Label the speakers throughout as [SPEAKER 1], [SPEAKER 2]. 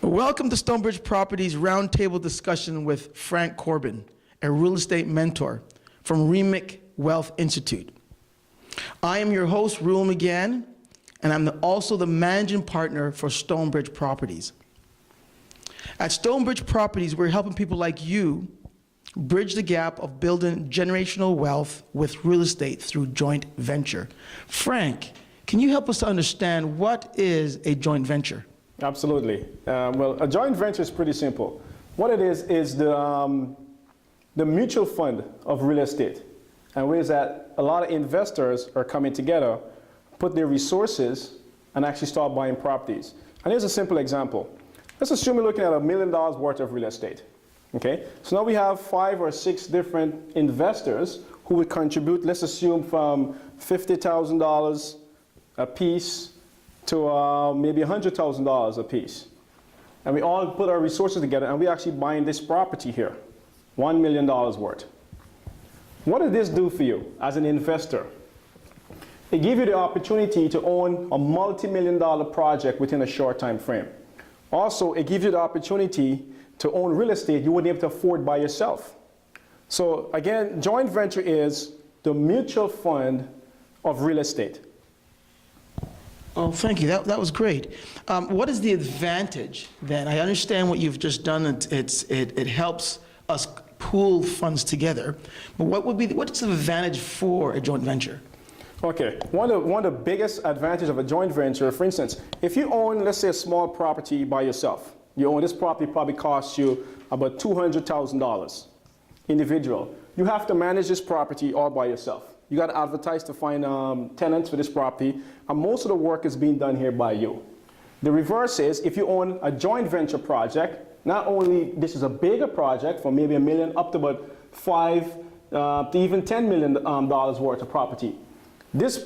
[SPEAKER 1] Welcome to Stonebridge Properties Roundtable Discussion with Frank Corbin, a real estate mentor from Remic Wealth Institute. I am your host, Reuel McGann, and I'm also the managing partner for Stonebridge Properties. At Stonebridge Properties, we're helping people like you bridge the gap of building generational wealth with real estate through joint venture. Frank, can you help us to understand what is a joint venture?
[SPEAKER 2] Absolutely. Well, a joint venture is pretty simple. What it is the mutual fund of real estate. And ways that a lot of investors are coming together, put their resources, and actually start buying properties. And here's a simple example. Let's assume you're looking at $1 million worth of real estate. Okay? So now we have 5 or 6 different investors who would contribute, let's assume from $50,000 a piece to maybe $100,000 a piece. And we all put our resources together and we're actually buying this property here, $1 million worth. What does this do for you as an investor? It gives you the opportunity to own a multi-million-dollar project within a short time frame. Also, it gives you the opportunity to own real estate you wouldn't be able to afford by yourself. So again, joint venture is the mutual fund of real estate.
[SPEAKER 1] Oh, thank you. That was great. What is the advantage then? I understand what you've just done. It helps us pool funds together. But what's the advantage for a joint venture?
[SPEAKER 2] Okay. One of the biggest advantages of a joint venture, for instance, if you own, let's say, a small property by yourself, you own this property probably costs you about $200,000 individual. You have to manage this property all by yourself. You got to advertise to find tenants for this property, and most of the work is being done here by you. The reverse is, if you own a joint venture project, not only this is a bigger project for maybe $1 million up to about $5 to even $10 million worth of property. This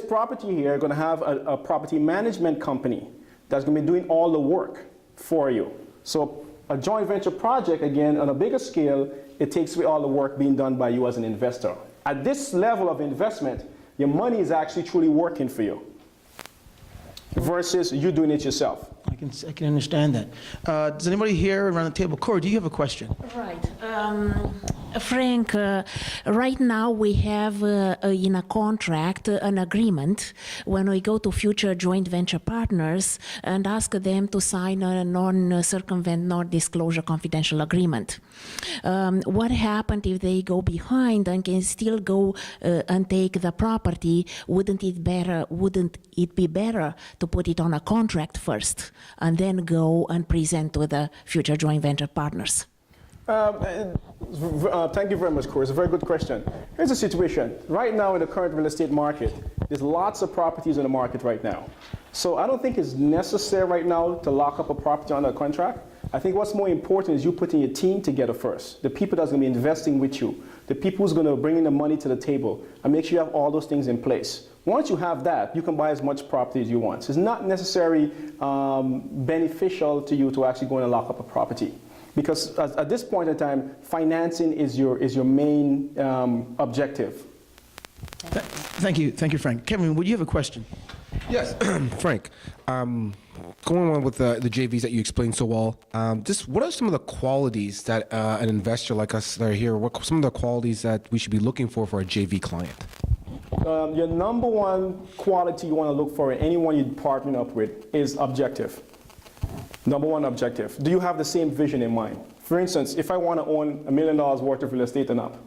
[SPEAKER 2] property here is going to have a property management company that's going to be doing all the work for you. So a joint venture project, again, on a bigger scale, it takes away all the work being done by you as an investor. At this level of investment, your money is actually truly working for you versus you doing it yourself.
[SPEAKER 1] I can understand that. Does anybody here around the table? Cory, do you have a question?
[SPEAKER 3] Right. Frank, right now we have in a contract an agreement when we go to future joint venture partners and ask them to sign a non-circumvent, non-disclosure confidential agreement. What happened if they go behind and can still go and take the property? Wouldn't it be better to put it on a contract first and then go and present to the future joint venture partners?
[SPEAKER 2] Thank you very much, Cory. It's a very good question. Here's the situation. Right now in the current real estate market, there's lots of properties in the market right now. So I don't think it's necessary right now to lock up a property under a contract. I think what's more important is you putting your team together first. The people that's going to be investing with you. The people who's going to bring in the money to the table and make sure you have all those things in place. Once you have that, you can buy as much property as you want. So it's not necessarily beneficial to you to actually go and lock up a property. Because at this point in time, financing is your main objective.
[SPEAKER 1] Thank you, Frank. Kevin, would you have a question?
[SPEAKER 4] Yes, Frank. Going on with the JVs that you explained so well, just what are some of the qualities that an investor like us that are here, what some of the qualities that we should be looking for a JV client?
[SPEAKER 2] Your number one quality you want to look for in anyone you partner up with is objective. Number one objective. Do you have the same vision in mind? For instance, if I want to own $1 million worth of real estate and up,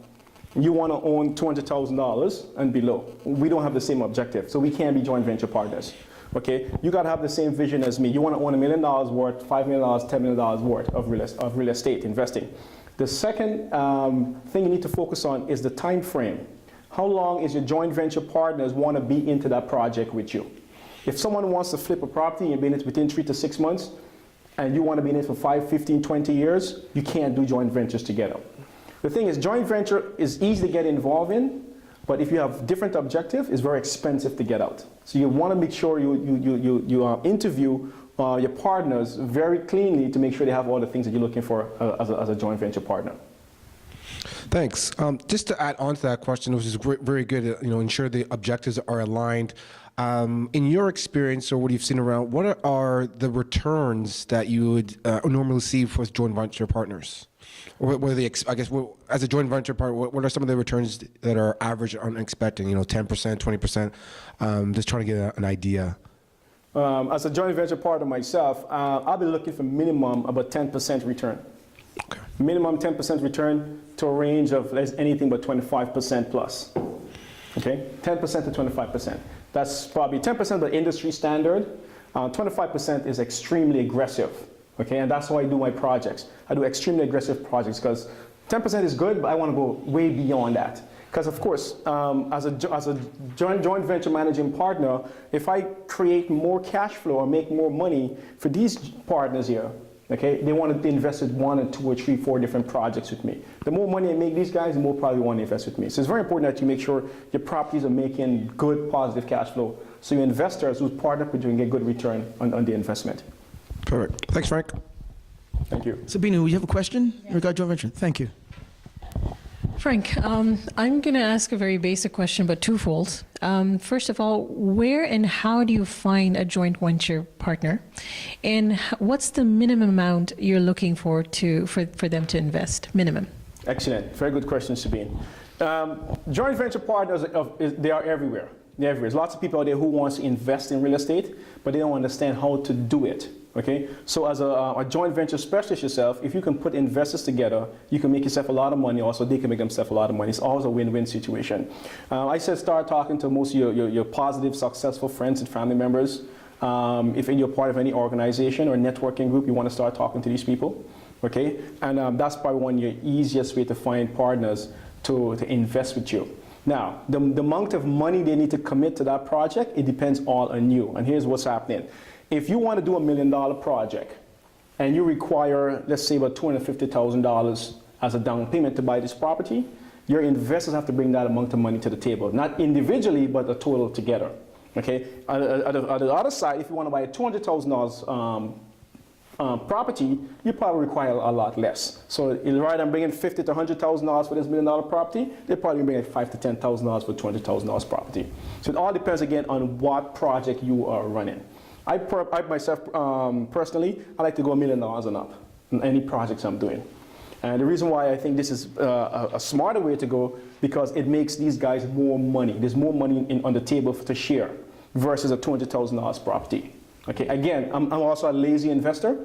[SPEAKER 2] you want to own $200,000 and below. We don't have the same objective, so we can't be joint venture partners. Okay? You got to have the same vision as me. You want to own $1 million worth, $5 million, $10 million worth of real estate investing. The second thing you need to focus on is the time frame. How long is your joint venture partners want to be into that project with you? If someone wants to flip a property and be in it within 3 to 6 months, and you want to be in it for 5, 15, 20 years, you can't do joint ventures together. The thing is, joint venture is easy to get involved in, but if you have different objectives, it's very expensive to get out. So you want to make sure you interview your partners very cleanly to make sure they have all the things that you're looking for as a joint venture partner.
[SPEAKER 4] Thanks. Just to add on to that question, which is very good, ensure the objectives are aligned. In your experience or what you've seen around, what are the returns that you would normally see with joint venture partners? Or what are the, I guess, as a joint venture partner, what are some of the returns that are average on expecting? 10%, 20%? Just trying to get an idea.
[SPEAKER 2] As a joint venture partner myself, I'll be looking for minimum about 10% return.
[SPEAKER 4] Okay.
[SPEAKER 2] Minimum 10% return to a range of anything but 25% plus. Okay, 10% to 25%. That's probably 10% the industry standard. 25% is extremely aggressive. Okay, and that's how I do my projects. I do extremely aggressive projects because 10% is good, but I want to go way beyond that. Because of course, as a joint venture managing partner, if I create more cash flow or make more money for these partners here, okay, they want to invest in 1 or 2 or 3, 4 different projects with me. The more money I make these guys, the more probably want to invest with me. So it's very important that you make sure your properties are making good, positive cash flow, so your investors who partner with you can get good return on the investment.
[SPEAKER 4] Perfect. Thanks, Frank.
[SPEAKER 2] Thank you.
[SPEAKER 1] Sabeen, you have a question regarding joint venture? Thank you.
[SPEAKER 5] Frank, I'm going to ask a very basic question, but twofold. First of all, where and how do you find a joint venture partner? And what's the minimum amount you're looking for them to invest? Minimum.
[SPEAKER 2] Excellent. Very good question, Sabeen. Joint venture partners, they are everywhere. They're everywhere. There's lots of people out there who wants to invest in real estate, but they don't understand how to do it. Okay, so as a joint venture specialist yourself, if you can put investors together, you can make yourself a lot of money. Also, they can make themselves a lot of money. It's always a win-win situation. I said start talking to most of your positive, successful friends and family members. If you're part of any organization or networking group, you want to start talking to these people. Okay, and that's probably one of your easiest way to find partners to invest with you. Now, the amount of money they need to commit to that project, it depends all on you. And here's what's happening. If you want to do $1 million project and you require, let's say, about $250,000 as a down payment to buy this property, your investors have to bring that amount of money to the table, not individually, but a total together. Okay. At the other side, if you want to buy a $200,000 property, you probably require a lot less. So rather than bringing $50,000 to $100,000 for this $1 million property, they probably bring $5,000 to $10,000 for $200,000 property. So it all depends again on what project you are running. I myself, personally, I like to go $1 million and up in any projects I'm doing. And the reason why I think this is a smarter way to go, because it makes these guys more money. There's more money on the table to share versus a $200,000 property. Okay, again, I'm also a lazy investor.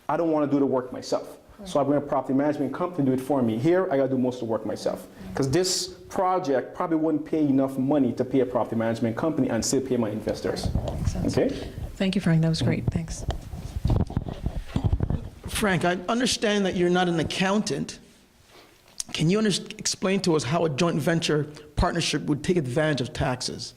[SPEAKER 2] I don't want to do the work myself. So I bring a property management company to do it for me. Here, I got to do most of the work myself. Because this project probably wouldn't pay enough money to pay a property management company and still pay my investors.
[SPEAKER 5] Makes sense.
[SPEAKER 2] Okay?
[SPEAKER 5] Thank you, Frank. That was great. Thanks.
[SPEAKER 1] Frank, I understand that you're not an accountant. Can you explain to us how a joint venture partnership would take advantage of taxes?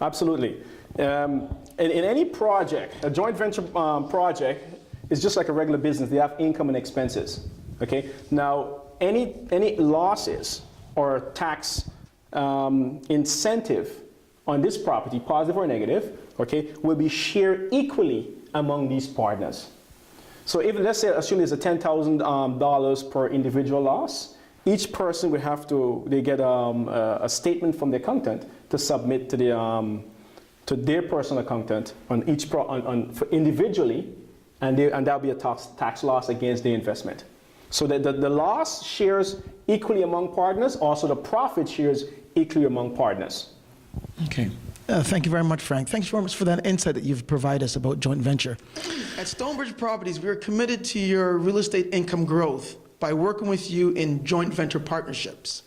[SPEAKER 2] Absolutely. In any project, a joint venture project is just like a regular business. They have income and expenses. Okay. Now, any losses or tax incentive on this property, positive or negative, okay, will be shared equally among these partners. So if, let's say, assume there's a $10,000 per individual loss, each person will have to, they get a statement from the accountant to submit to to their personal accountant on each for individually, and that'll be a tax loss against the investment. So that the loss shares equally among partners, also the profit shares equally among partners.
[SPEAKER 1] Okay. Thank you very much, Frank. Thanks very much for that insight that you've provided us about joint venture. At Stonebridge Properties, we are committed to your real estate income growth by working with you in joint venture partnerships.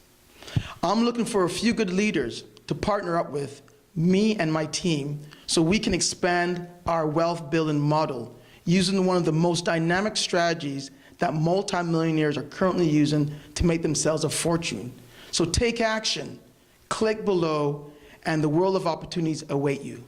[SPEAKER 1] I'm looking for a few good leaders to partner up with me and my team so we can expand our wealth building model using one of the most dynamic strategies that multimillionaires are currently using to make themselves a fortune. So take action, click below, and the world of opportunities await you.